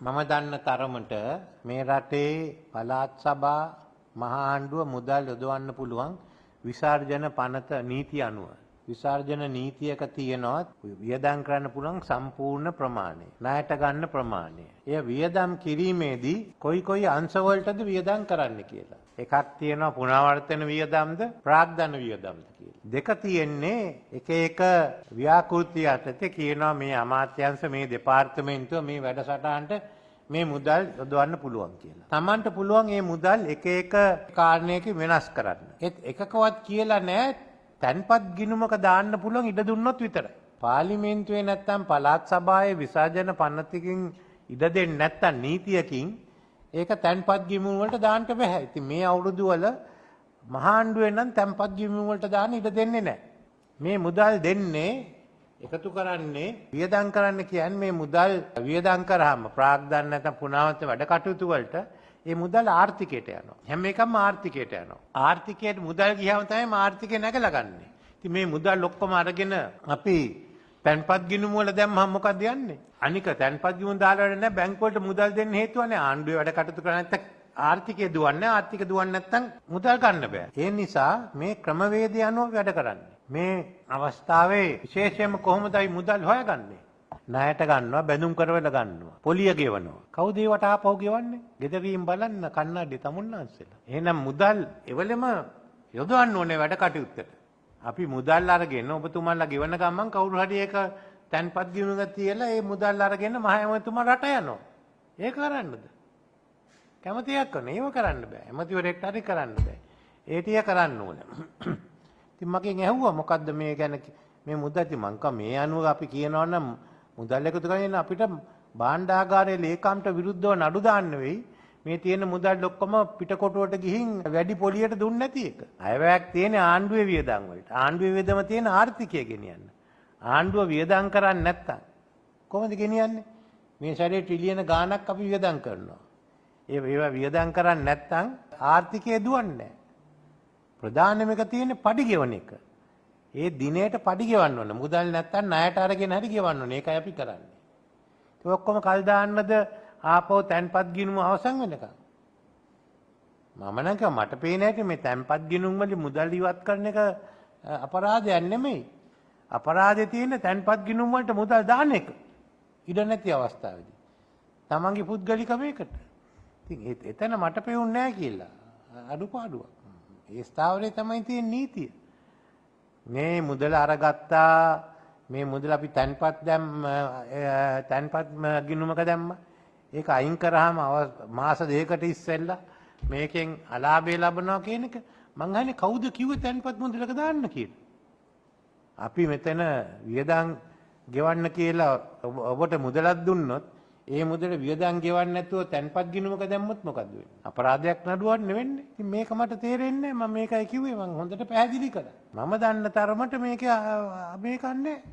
මම දන්න තරමට මේ රටේ පළාත් සභා මහා ආණ්ඩුව මුදල් යොදවන්න පුළුවන් විසර්ජන පනත නීතිය අනුව. විසර්ජන නීතියක තියෙනවා වියදම් කරන්න පුළුවන් සම්පූර්ණ ප්‍රමාණය. ණයට ගන්න ප්‍රමාණය. එය වියදම් කිරීමේදී කොයි අංශවලටද වියදම් කරන්න කියලා. එකක් තියෙනවා පුනරාවර්තන වියදම්ද ප්‍රාග්ධන වියදම්ද කියලා. දෙක තියෙන්නේ එක ව්‍යාකෘති යටතේ කියනවා මේ අමාත්‍යාංශ මේ දෙපාර්තමේන්තුව මේ වැඩසටහනට මේ මුදල් යොදවන්න පුළුවන් කියලා. Tamanට පුළුවන් මේ මුදල් එක කාරණයක වෙනස් කරන්න. ඒත් එකකවත් කියලා නැහැ තන්පත් ගිණුමක දාන්න පුළුවන් ඉඩ දුන්නොත් විතරයි. පාර්ලිමේන්තුවේ නැත්තම් පළාත් සභාවේ විසර්ජන පනතකින් ඉඩ දෙන්නේ නැත්තම් නීතියකින් ඒක තන්පත් ගිණුම වලට දාන්න බෑ. ඉතින් මේ අවුරුදු වල මහා ආණ්ඩුවෙන් නම් තන්පත් ගිණුම වලට දාන්න ඉඩ දෙන්නේ නැහැ. මේ මුදල් දෙන්නේ එකතු කරන්නේ වියදම් කරන්න කියන්නේ මේ මුදල් වියදම් කරාම ප්‍රාග්ධන නැත්නම් පුනරාවර්තන වැඩ කටයුතු වලට ඒ මුදල් ආර්ථිකයට යනවා. හැම එකම ආර්ථිකයට යනවා. ආර්ථිකයට මුදල් ගියාම තමයි ආර්ථිකය නැගලා ගන්නෙ. ඉතින් මේ මුදල් ඔක්කොම අරගෙන අපි තැන්පත් ගිණුම වල දැම්මම මොකද යන්නේ? අනික තැන්පත් ගිණුම දාලා වැඩ නැහැ බැංකු වලට මුදල් දෙන්න හේතුව නැහැ. ආණ්ඩුවේ වැඩ කටයුතු කරන්නේ නැත්නම් ආර්ථිකය දුවන්නේ ආර්ථික දුවන්නේ නැත්නම් මුදල් ගන්න බෑ. ඒ නිසා මේ ක්‍රමවේදය අනුව වැඩ කරන්නේ. මේ අවස්ථාවේ විශේෂයෙන්ම කොහොමද අපි මුදල් හොයාගන්නේ? ණයට ගන්නවා බැඳුම් කරවල ගන්නවා පොලිය ගෙවනවා. කවුද ඒවට ආපහු ගෙවන්නේ? ගෙදරින් බලන්න කන්නඩි තමුන්නාන්සලා. එහෙනම් මුදල් එවලෙම යොදවන්න ඕනේ වැඩ කටයුත්තට. අපි මුදල් අරගෙන ඔබතුමාලා ගෙවන ගමන් කවුරු හරි ඒක තැන්පත් ගිණුමක තියලා ඒ මුදල් අරගෙන මහ ඇමතුමා රට යනවා. ඒක කරන්නද? කැමතියක් කරන ඒව කරන්න බෑ. ඇමතිවරයෙක්ට හරි කරන්න බෑ. ඒ ටික කරන්න ඕනේ. ඉතින් මගෙන් ඇහුවා මොකද්ද මේ ගැන මේ මුදල් ඉතින් මං කව මේ අනුව අපි කියනවා නම් මුදල් එකතු කරගෙන අපිට භාණ්ඩාගාරයේ ලේකම්ට විරුද්ධව නඩු දාන්න වෙයි. මේ තියෙන මුදල් ඔක්කොම පිටකොටුවට ගිහින් වැඩි පොලියට දුන්නේ නැති එක. අයවැයක් තියෙන ආණ්ඩුවේ වියදම් වලට. ආණ්ඩුවේ වියදම තියෙන ආර්ථිකය ගෙනියන්න. ආණ්ඩුව වියදම් කරන්නේ නැත්තම් කොහොමද ගෙනියන්නේ? මේ සැරේ ට්‍රිලියන ගාණක් අපි වියදම් කරනවා. ඒවා වියදම් කරන්නේ නැත්තම් ආර්ථිකය දුවන්නේ නැහැ. ප්‍රධානම එක තියෙන්නේ පඩි ගෙවන එක. ඒ දිනේට පඩි ගෙවන්න ඕන. මුදල් නැත්තම් ණයට අරගෙන හරි ගෙවන්න ඕන. ඒකයි අපි කරන්නේ. ඒක ඔක්කොම කල් දාන්නද ආපහු තැන්පත් ගිණුම අවසන් වෙනකම්. මම නම් කිව්වා මට පේන්නේ නැති මේ තැන්පත් ගිණුම් වලින් මුදල් ඉවත් කරන එක අපරාධයක් නෙමෙයි. අපරාධේ තියෙන්නේ තැන්පත් ගිණුම් වලට මුදල් දාන එක. ඉඩ නැති අවස්ථාවේදී. තමන්ගේ පුද්ගලිකමයකට. ඉතින් එතන මට පේුන්නේ නැහැ කියලා. අඩුපාඩුවක්. ඒ ස්ථාවරේ තමයි තියෙන නීතිය. මේ මුදල අරගත්තා මේ මුදල අපි තැන්පත් ගිණුමක දැම්මා. ඒක අයින් කරාම මාස දෙකකට ඉස්සෙල්ලා මේකෙන් අලාභය ලබනවා කියන එක මං අහන්නේ කවුද කිව්වේ තැන්පත් මුදලක දාන්න කියලා. අපි මෙතන වියදම් ගෙවන්න කියලා ඔබට මුදලක් දුන්නොත් ඒ මුදල වියදම් ගෙවන්න නැතුව තැන්පත් ගිණුමක දැම්මොත් මොකද වෙන්නේ? අපරාධයක් නඩුවක් නෙවෙන්නේ. ඉතින් මේක මට තේරෙන්නේ නැහැ. මම මේකයි කිව්වේ මම හොඳට පැහැදිලි කළා. මම දන්න තරමට මේක මේකන්නේ